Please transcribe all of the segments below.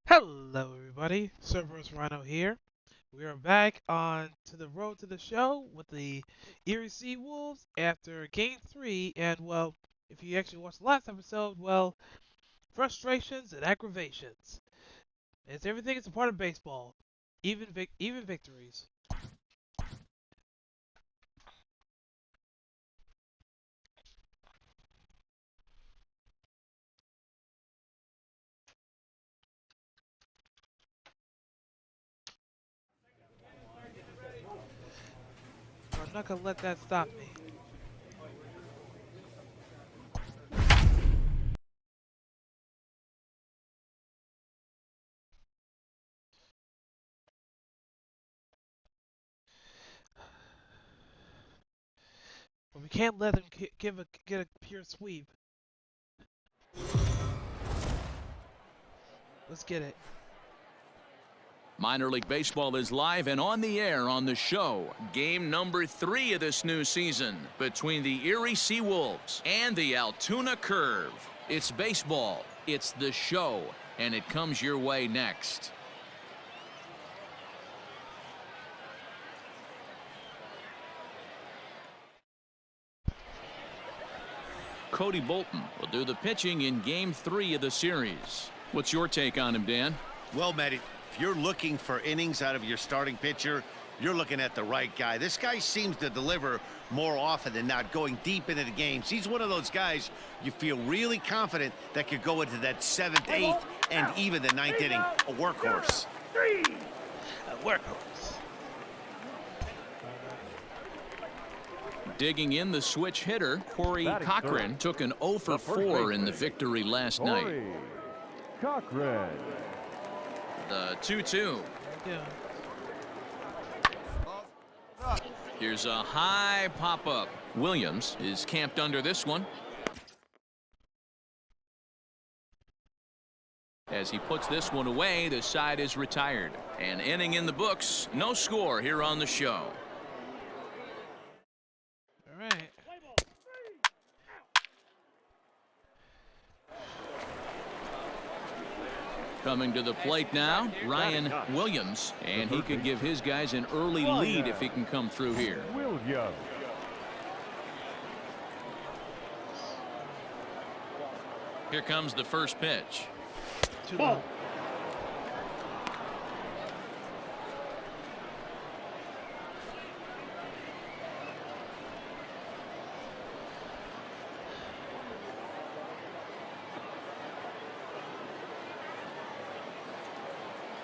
Hello, everybody. CerberusRhyno here. We are back on to the road to the show with the Erie Sea Wolves after Game 3. And, well, if you actually watched the last episode, well, frustrations and aggravations. It's everything is a part of baseball, even victories. But I'm not going to let that stop me. But we can't let them get a pure sweep. Let's get it. Minor League Baseball is live and on the air on the show. Game number 3 of this new season between the Erie Sea Wolves and the Altoona Curve. It's baseball, it's the show, and it comes your way next. Cody Bolton will do the pitching in Game 3 of the series. What's your take on him, Dan? Well, Matt, if you're looking for innings out of your starting pitcher, you're looking at the right guy. This guy seems to deliver more often than not, going deep into the games. He's one of those guys you feel really confident that could go into that 7th, 8th, and even the 9th inning. A workhorse. A workhorse. Digging in the switch hitter, Corey Cochran took an 0 for 4 in the victory last night. Cochran. The 2-2. Yeah. Here's a high pop-up. Williams is camped under this one. As he puts this one away, the side is retired. An inning in the books. No score here on the show. All right. Coming to the plate now, Ryan Williams, and he could give his guys an early lead if he can come through here. Williams. Here comes the first pitch. Too low.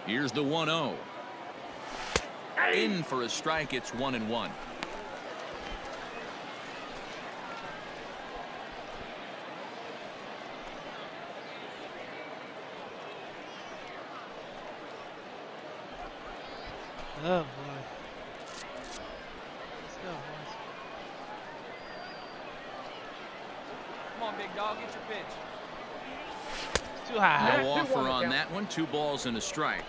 Here's the 1-0. In for a strike. It's 1-1. Oh boy. Let's go, boys. Come on, big dog, get your pitch. Too high. No offer on that one. 2 balls and a strike.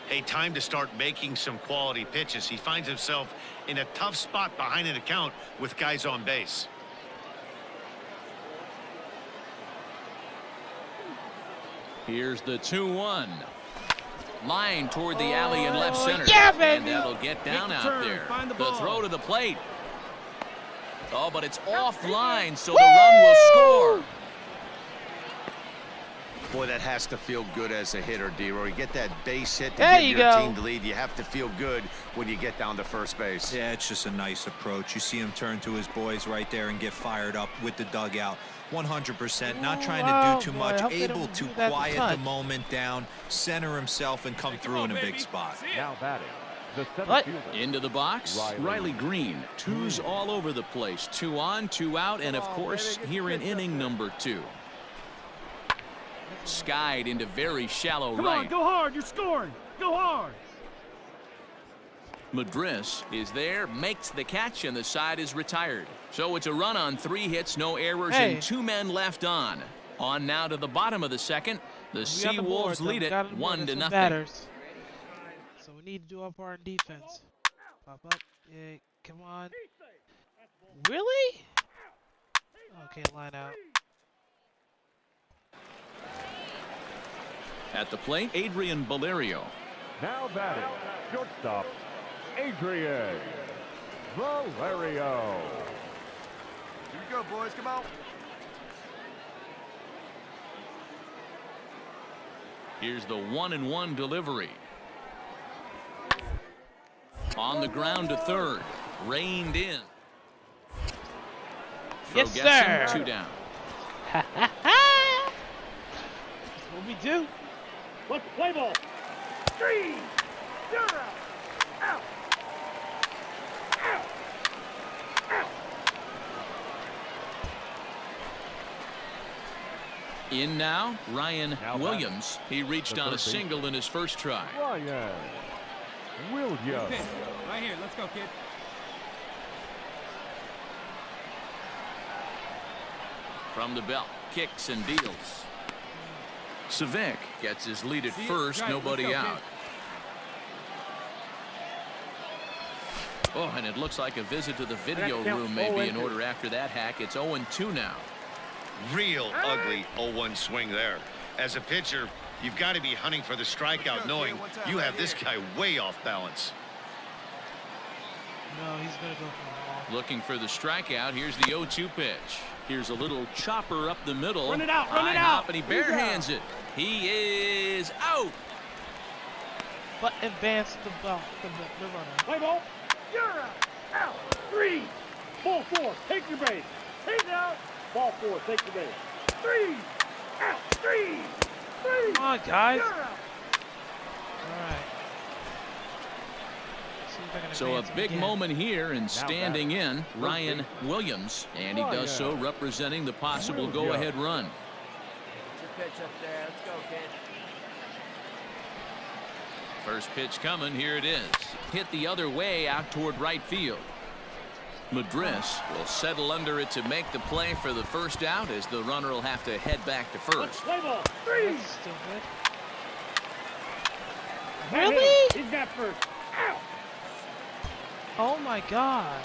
Hey, time to start making some quality pitches. He finds himself in a tough spot behind an account with guys on base. Here's the 2-1. Line toward the alley in left center. Yeah, baby. And that'll get down out there. The throw to the plate. Oh, but it's offline, so the run will score. Boy, that has to feel good as a hitter, D-Roy. Get that base hit to There give you your go. team the lead. You have to feel good when you get down to first base. Yeah, it's just a nice approach. You see him turn to his boys right there and get fired up with the dugout. 100%, not trying to do too much, able to quiet the moment down, center himself, and come through in a big spot. Now batting. The center What? fielder. Into the box, Riley Green. 2s all over the place. 2 on, 2 out, and of course, here in inning number 2. Skied into very shallow Come right. on, go hard. You're scoring. Go hard. Madris is there, makes the catch, and the side is retired. So it's a run on 3 hits, no errors, Hey. and 2 men left on. On now to the bottom of the second. The We got Sea the board, Wolves though. lead We it got the board. 1-0. There's some batters. So we need to do our part in defense. Pop up. Yeah, come on. Really? Okay, line out. At the plate, Adrian Valerio. Now batting, shortstop, Adrian Valerio. Here we go, boys. Come on. Here's the 1-1 delivery. On the ground to third. Reined in. Yes, Throw gets sir. him, 2 down. That's what we do. Let's play ball. 3, 0, out. In now, Ryan Now Williams. He reached the on a third base. single in his first try. Ryan Williams. Pitch. Right here. Let's go, kid. From the belt, kicks and deals. Savic gets his lead at See it? first, Right, nobody let's go, out. Oh, and it looks like a visit to the video That counts room may be in 0-2. order after that hack. It's 0-2 now. Real ugly 0-1 swing there. As a pitcher, you've got to be hunting for the strikeout, knowing you have this guy way off balance. No, he's going to go for the ball. Looking for the strikeout. Here's the 0-2 pitch. Here's a little chopper up the middle. Run it out, run it High hop, out. and he He's barehands it. He is out. But advance the ball, the runner. Play ball. You're out. Out. 3. Ball 4. Take your base. Take out. Ball 4. Take your base. 3. Out. 3. 3. Come on, guys. You're out. All right. See if I can So a advance him big again. moment here, and standing in Ryan Williams, and he does so Ryan representing the possible Williams. go-ahead run. Get your pitch up there. Let's go, kid. First pitch coming. Here it is. Hit the other way out toward right field. Madris will settle under it to make the play for the first out, as the runner will have to head back to first. Play ball. 3. That's still good. Really? He's got first. Out. Oh my God.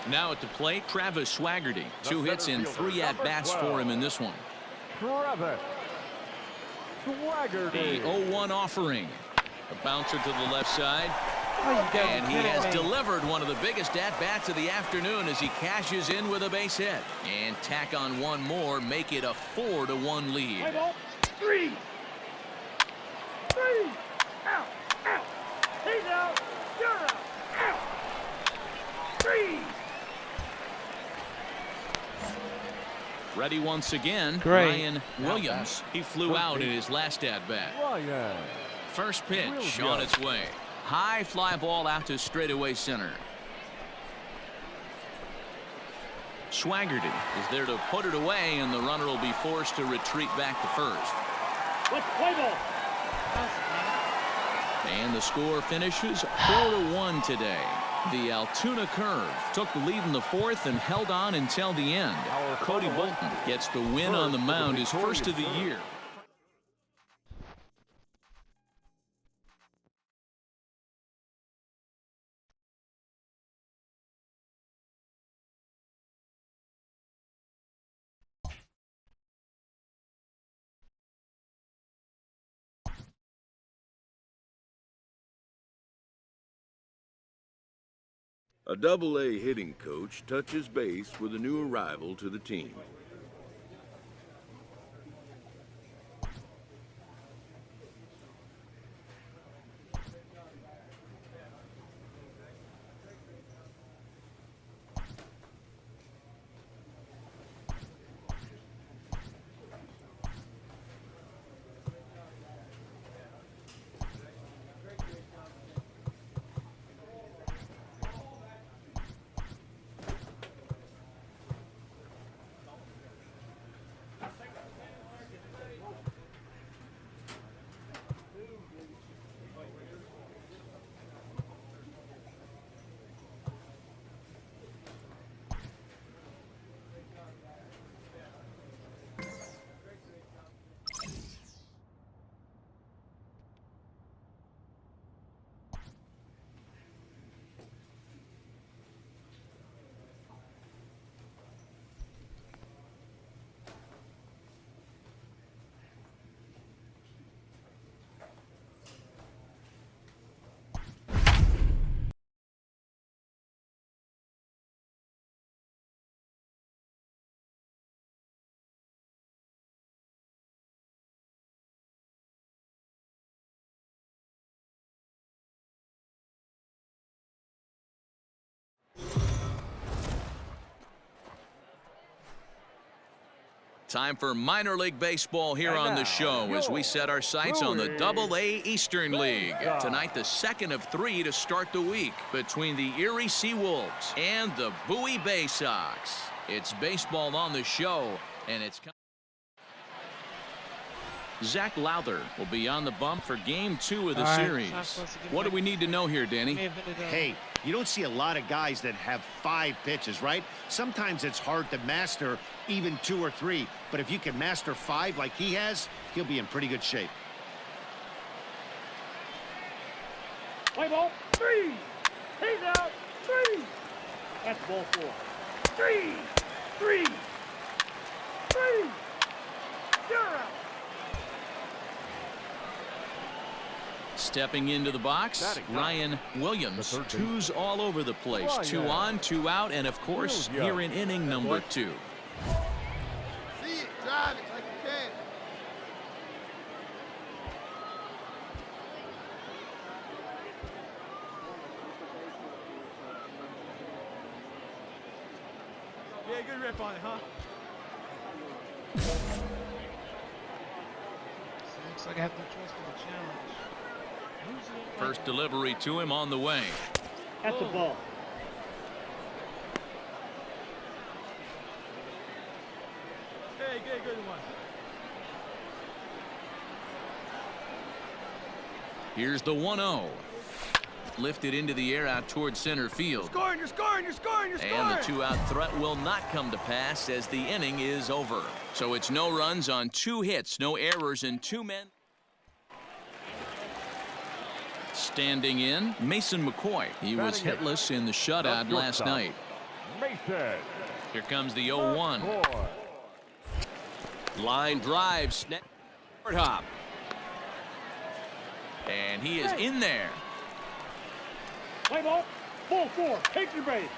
Now at the plate, Travis Swaggerty. The 2 hits center and fielder, 3 at-bats number for him 12. in this one. Travis The Swaggerty. 0-1 offering. A bouncer to the left side. Oh, you got And he has delivered one of the biggest at-bats of the afternoon as he cashes in with a base hit. And tack on one more, make it a 4-1 Play lead. ball. 3. 3. Out. Out. He's out. You're out. Out. 3. Ready once again, Great. Ryan Williams. He flew out in his last at-bat. Ryan. First pitch Williams. on its way. High fly ball out to straightaway center. Swaggerty is there to put it away, and the runner will be forced to retreat back to first. Let's play ball. And the score finishes 4-1 today. The Altoona Curve took the lead in the fourth and held on until the end. Cody Bolton gets the win on the mound, his first of the year. A Double-A hitting coach touches base with a new arrival to the team. Time for minor league baseball here on the show as we set our sights on the Double-A Eastern League. Tonight, the second of 3 to start the week between the Erie Seawolves and the Bowie Bay Sox. It's baseball on the show, and it's Zach Lowther will be on the bump for Game 2 of the series. What do we need to know here, Danny? Hey, you don't see a lot of guys that have 5 pitches, right? Sometimes it's hard to master even 2 or 3, but if you can master 5 like he has, he'll be in pretty good shape. Play ball, 3. He's out, 3. That's ball 4. 3. 3. 3. You're out. Stepping into the box, Ryan Williams. 2's all over the place. 2 on, 2 out, and of course, here in inning number 2. See it, drive it like you can. Yeah, good rip on it, huh? So looks like I have no choice for the challenge. First delivery to him on the way. At the ball. Hey, good one. Here's the 1-0. Lifted into the air out towards center field. Scoring, you're scoring, you're scoring, you're scoring. And the 2-out threat will not come to pass as the inning is over. So it's no runs on 2 hits, no errors, and 2 men. Standing in, Mason McCoy. He was hitless in the shutout last night. Mason. Here comes the 0-1. Line drive, snap, hop. And he is in there. Play ball, ball 4. Take your base.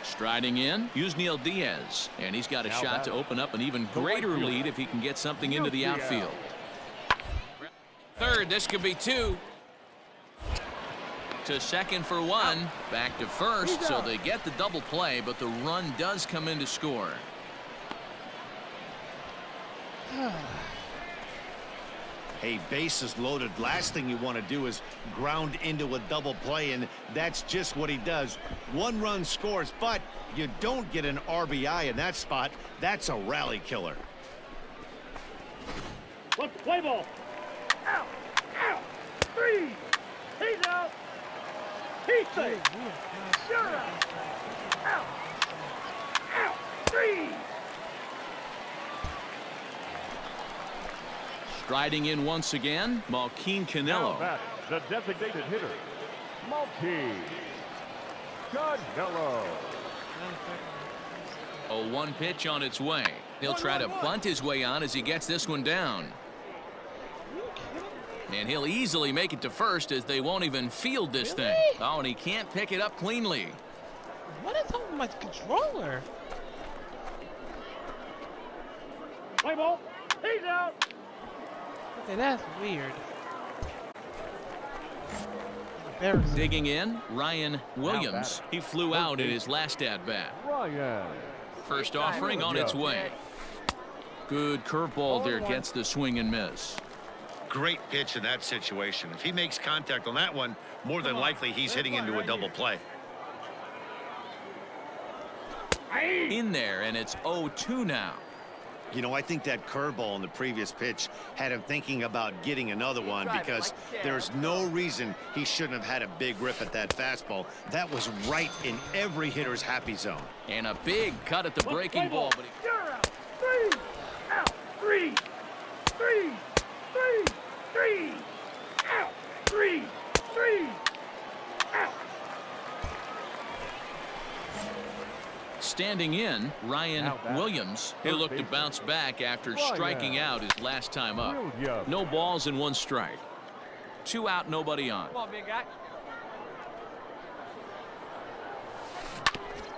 Striding in, Yusniel Diaz. And he's got a shot to open up an even greater lead if he can get something into the outfield. Third, this could be 2. To second for 1. Back to first, so they get the double play, but the run does come in to score. Hey, bases loaded. Last thing you want to do is ground into a double play, and that's just what he does. 1 run scores, but you don't get an RBI in that spot. That's a rally killer. Let's play ball. Out, out, 3. He's out. He's safe. You're out. Out, out, 3. Striding in once again, Malquin Canelo. The designated hitter, Malquin Canelo. A 1 pitch on its way. He'll try to bunt his way on as he gets this one down. And he'll easily make it to first as they won't even field this thing. Oh, and he can't pick it up cleanly. What is up with my controller? Play ball. He's out. Okay, that's weird. Embarrassing. Digging in, Ryan Williams. He flew out in his last at-bat. Ryan. First offering on its way. Good curveball there, gets the swing and miss. Great pitch in that situation. If he makes contact on that one, more than likely he's hitting into a double play. In there, and it's 0-2 now. You know, I think that curveball in the previous pitch had him thinking about getting another one, because there's no reason he shouldn't have had a big rip at that fastball. That was right in every hitter's happy zone. And a big cut at the breaking ball. But You're out. 3. Out. 3. 3. 3. 3. Out. 3. 3. Out. standing in, Ryan Williams. He'll look to bounce back after striking out his last time up. No balls and one strike. 2 out, nobody on. Come on, big guy.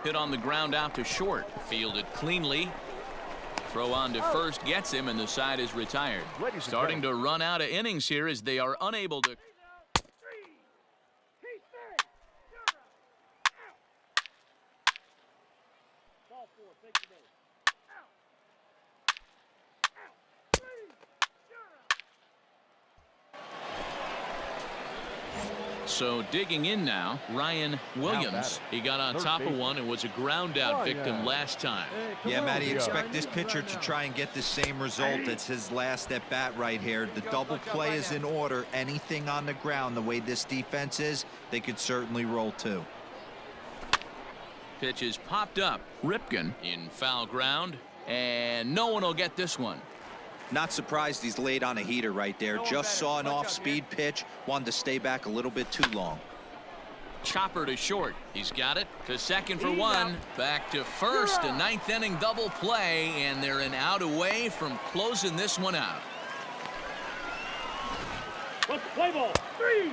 Hit on the ground out to short. Fielded cleanly. Throw on to first gets him, and the side is retired. Starting to run out of innings here as they are unable to. So digging in now, Ryan Williams. He got on top of one and was a ground out victim last time. Yeah, Matty, expect this pitcher to try and get the same result. It's his last at bat right here. The double play is in order. Anything on the ground, the way this defense is, they could certainly roll too. Pitch is popped up. Ripken in foul ground, and no one will get this one. Not surprised he's laid on a heater right there. Just saw an off-speed pitch. Wanted to stay back a little bit too long. Chopper to short. He's got it to second for one. Back to first. A ninth inning double play, and they're an out away from closing this one out. Let's play ball. 3.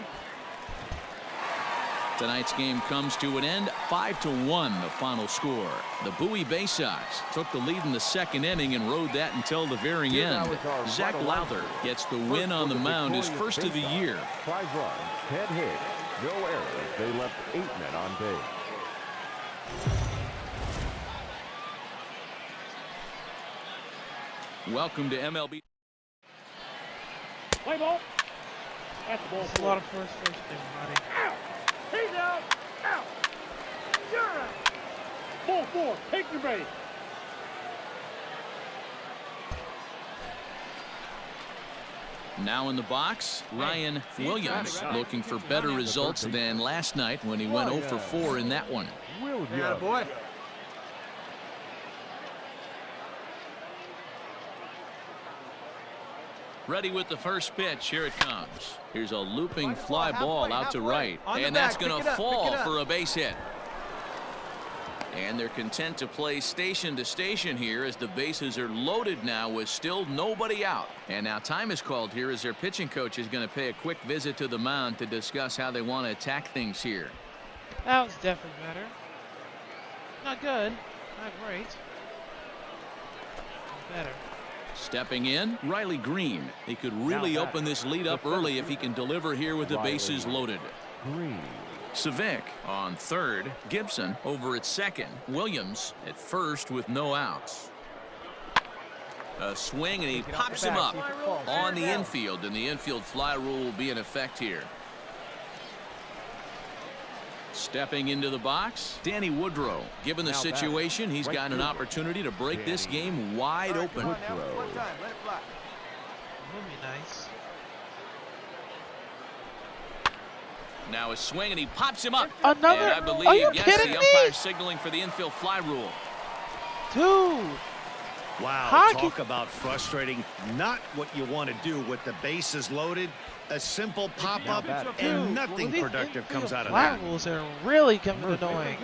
Tonight's game comes to an end. 5-1 the final score. The Bowie Bay Sox took the lead in the second inning and rode that until the very end. Zach Lowther gets the win on the mound, his first of the year. 5 runs, 10 hits, no errors. They left 8 men on base. Welcome to MLB. Play ball. That's the ball. That's a lot of first thing, buddy. Out. He's out. Out. You're out. Ball 4. Take your base. Now in the box, Ryan Williams looking for better results than last night when he went 0 for 4 in that one. Yeah, boy. Ready with the first pitch. Here it comes. Here's a looping fly ball out to right. And that's going to fall for a base hit. And they're content to play station to station here as the bases are loaded now with still nobody out. And now time is called here as their pitching coach is going to pay a quick visit to the mound to discuss how they want to attack things here. That was definitely better. Not good. Not great. Better. Stepping in, Riley Green. He could really open this lead up early if he can deliver here with the bases loaded. Savic on third. Gibson over at second. Williams at first with no outs. A swing, and he pops him up on the infield, and the infield fly rule will be in effect here. Stepping into the box, Danny Woodrow. Given the situation, he's got an opportunity to break this game wide open. That would be nice. Now a swing, and he pops him up. Another? And I believe, Are you yes, kidding the me? umpire signaling for the infield fly rule. Dude. Wow, Hockey. talk about frustrating. Not what you want to do with the bases loaded. A simple pop-up, and nothing productive comes out of that. Fly rules are really coming annoying.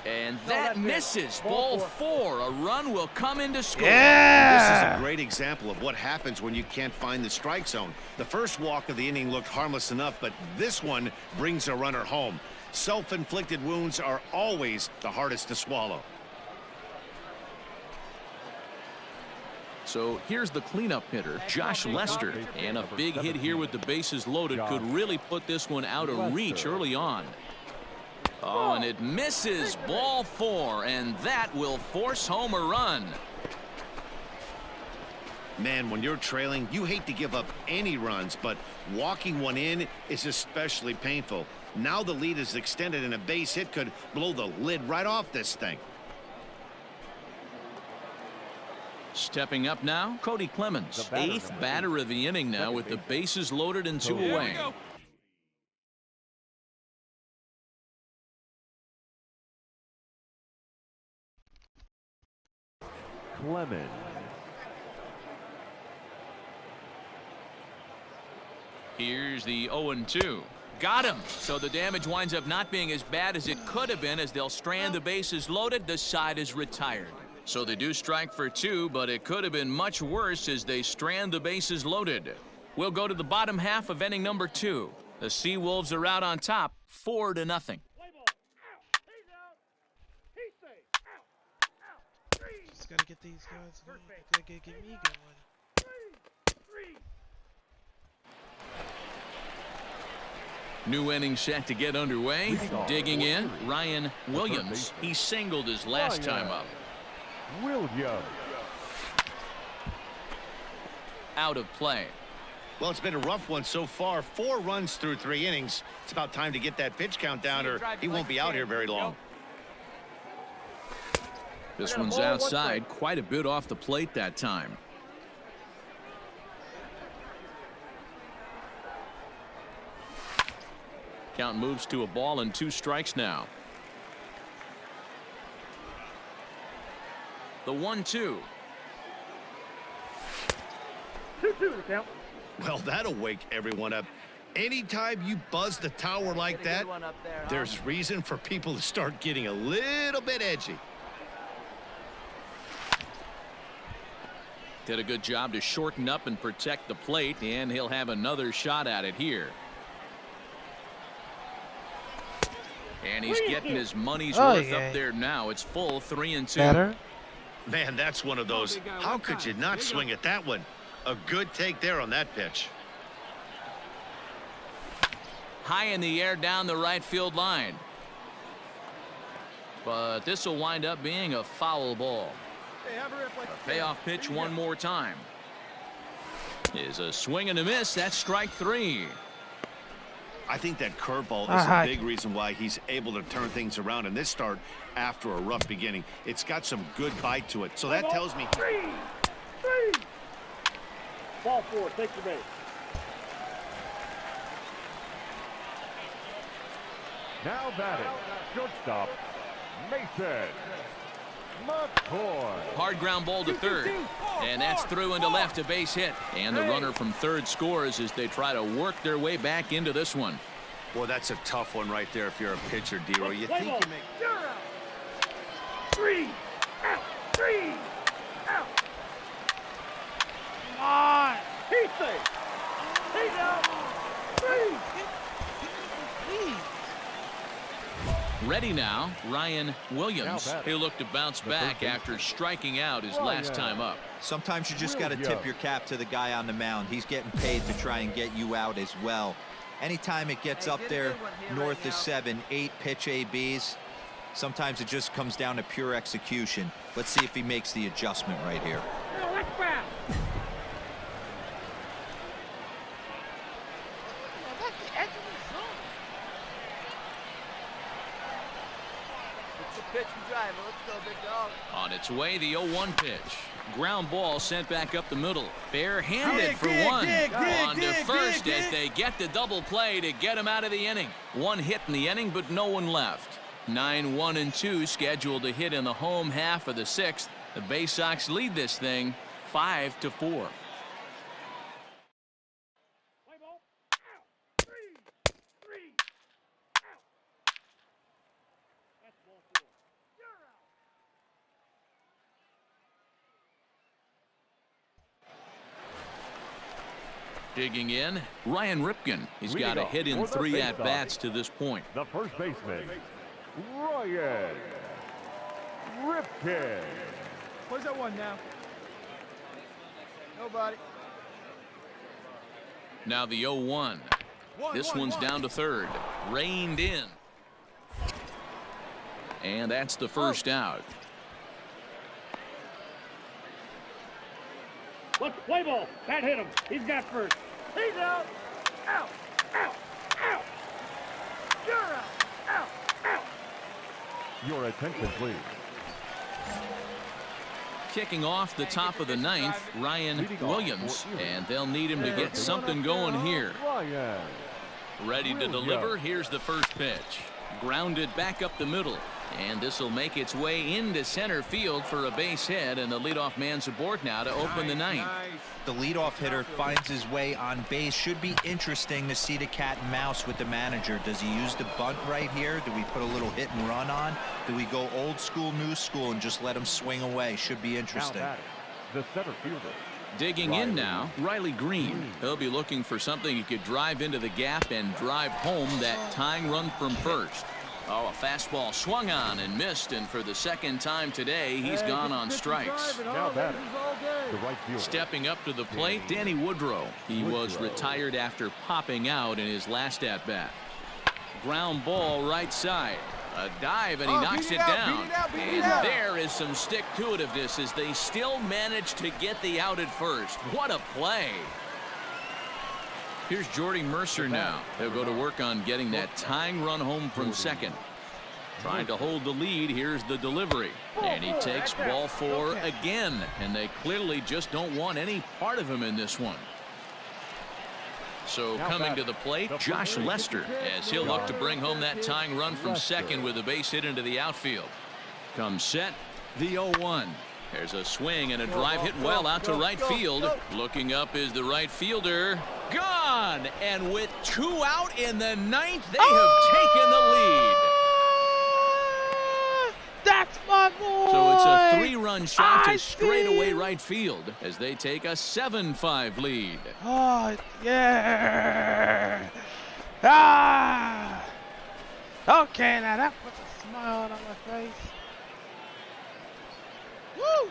And that misses. Ball 4. A run will come in to score. Yeah. This is a great example of what happens when you can't find the strike zone. The first walk of the inning looked harmless enough, but this one brings a runner home. Self-inflicted wounds are always the hardest to swallow. So here's the cleanup hitter, Josh Lester. And a big hit here with the bases loaded could really put this one out of reach early on. Oh, and it misses. Ball 4, and that will force home a run. Man, when you're trailing, you hate to give up any runs, but walking one in is especially painful. Now the lead is extended, and a base hit could blow the lid right off this thing. Stepping up now, Cody Clemens, 8th batter of the inning now with the bases loaded and 2 away. Clemens. Here's the 0-2. Got him. So the damage winds up not being as bad as it could have been as they'll strand the bases loaded. The side is retired. So they do strike for 2, but it could have been much worse as they strand the bases loaded. We'll go to the bottom half of inning number 2. The Seawolves are out on top, 4-0. Just gotta get these guys going. Gotta get me going. New inning set to get underway. Digging in, Ryan Williams. He singled his last time up. Williams. Out of play. Well, it's been a rough one so far. 4 runs through 3 innings. It's about time to get that pitch count down, or he won't be out here very long. This one's outside, quite a bit off the plate that time. Count moves to a ball and 2 strikes now. The 1-2. 2-2 the count. Well, that'll wake everyone up. Anytime you buzz the tower like that, there's reason for people to start getting a little bit edgy. Did a good job to shorten up and protect the plate, and he'll have another shot at it here. And he's getting his money's worth up there now. It's full 3-2. Better. Man, that's one of those. How could you not swing at that one? A good take there on that pitch. High in the air down the right field line. But this will wind up being a foul ball. A payoff pitch one more time. Is a swing and a miss. That's strike 3. I think that curveball is a big reason why he's able to turn things around in this start after a rough beginning. It's got some good bite to it. So that tells me. 3. Ball 4, take the base. Now batting, shortstop, Mason McCoy. Hard ground ball to third. And that's through into left, a base hit. And the runner from third scores as they try to work their way back into this one. Boy, that's a tough one right there if you're a pitcher, D-Roy. You think you make. 3 out. 3 out. Come on. He's safe. He's out. 3. Please. Ready now, Ryan Williams. He'll look to bounce back after striking out his last time up. Sometimes you just got to tip your cap to the guy on the mound. He's getting paid to try and get you out as well. Anytime it gets up there north of 7, 8 pitch ABs, sometimes it just comes down to pure execution. Let's see if he makes the adjustment right here. On its way, the 0-1 pitch. Ground ball sent back up the middle. Barehanded for one. On to first as they get the double play to get him out of the inning. 1 hit in the inning, but no one left. 9-1-2 scheduled to hit in the home half of the 6th. The Bay Sox lead this thing 5-4. Digging in, Ryan Ripken. He's got a hit in 3 at-bats to this point. The first baseman, Ryan Ripken. Where's that one now? Nobody. Now the 0-1. This one's down to third. Reined in. And that's the first out. Let's play ball. Pat hit him. He's got first. He's out. Out. Out. Out. You're out. Out. Out. Your attention, please. Kicking off the top of the 9th, Ryan Williams. And they'll need him to get something going here. Ready to deliver. Here's the first pitch. Grounded back up the middle. And this will make its way into center field for a base hit, and the leadoff man's aboard now to open the 9th. The leadoff hitter finds his way on base. Should be interesting to see the cat and mouse with the manager. Does he use the bunt right here? Do we put a little hit and run on? Do we go old school, new school, and just let him swing away? Should be interesting. The center fielder. Digging in now, Riley Green. He'll be looking for something he could drive into the gap and drive home that tying run from first. Oh, a fastball swung on and missed, and for the second time today, he's gone on strikes. Now batting, the right fielder. Stepping up to the plate, Danny Woodrow. He was retired after popping out in his last at-bat. Ground ball right side. A dive, and he knocks it down. And there is some stick-to-itiveness as they still manage to get the out at first. What a play. Here's Jordy Mercer now. He'll go to work on getting that tying run home from second. Trying to hold the lead. Here's the delivery. And he takes ball 4 again. And they clearly just don't want any part of him in this one. So coming to the plate, Josh Lester, as he'll look to bring home that tying run from second with a base hit into the outfield. Comes set, the 0-1. There's a swing and a drive hit well out to right field. Looking up is the right fielder. Gone! And with 2 out in the 9th, they have taken the lead. That's my boy! So it's a 3-run shot to straightaway right field as they take a 7-5 lead. Oh, yeah! Ah! Okay, now that puts a smile on my face. Woo!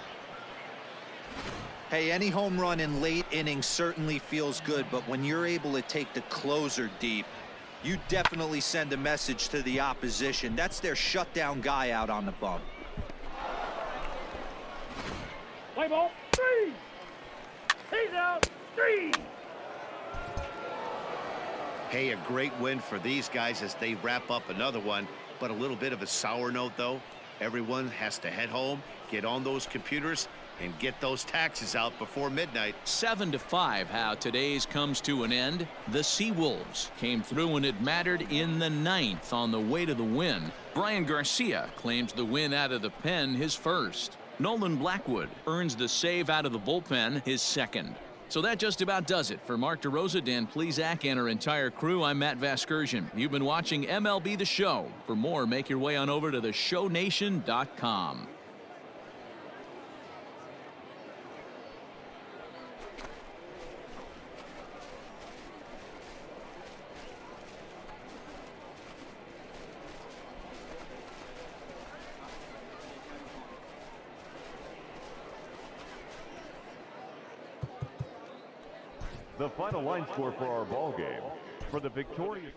Hey, any home run in late innings certainly feels good, but when you're able to take the closer deep, you definitely send a message to the opposition. That's their shutdown guy out on the bump. Play ball, 3. He's out, 3. Hey, a great win for these guys as they wrap up another one, but a little bit of a sour note, though. Everyone has to head home, get on those computers, and get those taxes out before midnight. 7-5 how today's comes to an end. The Seawolves came through when it mattered in the 9th on the way to the win. Brian Garcia claims the win out of the pen, his first. Nolan Blackwood earns the save out of the bullpen, his second. So that just about does it. For Mark DeRosa, Dan Plesac, and our entire crew, I'm Matt Vasgersian. You've been watching MLB The Show. For more, make your way on over to theshownation.com. The final line score for our ball game. For the victorious...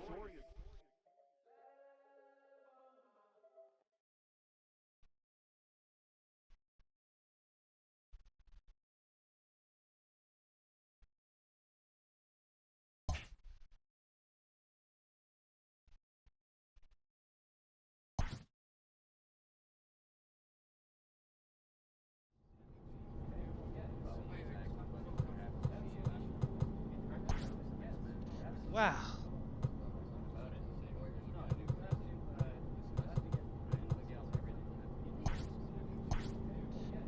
Wow.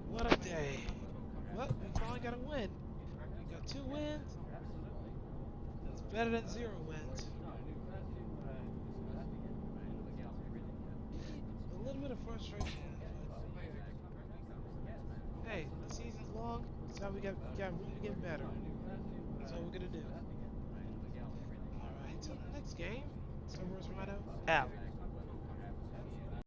What a day. Well, we finally got a win. We got 2 wins. That's better than 0 wins. A little bit of frustration. But hey, the season's long. That's how we got room to get better. That's what we're going to do. Until the next game, CerberusRhyno out.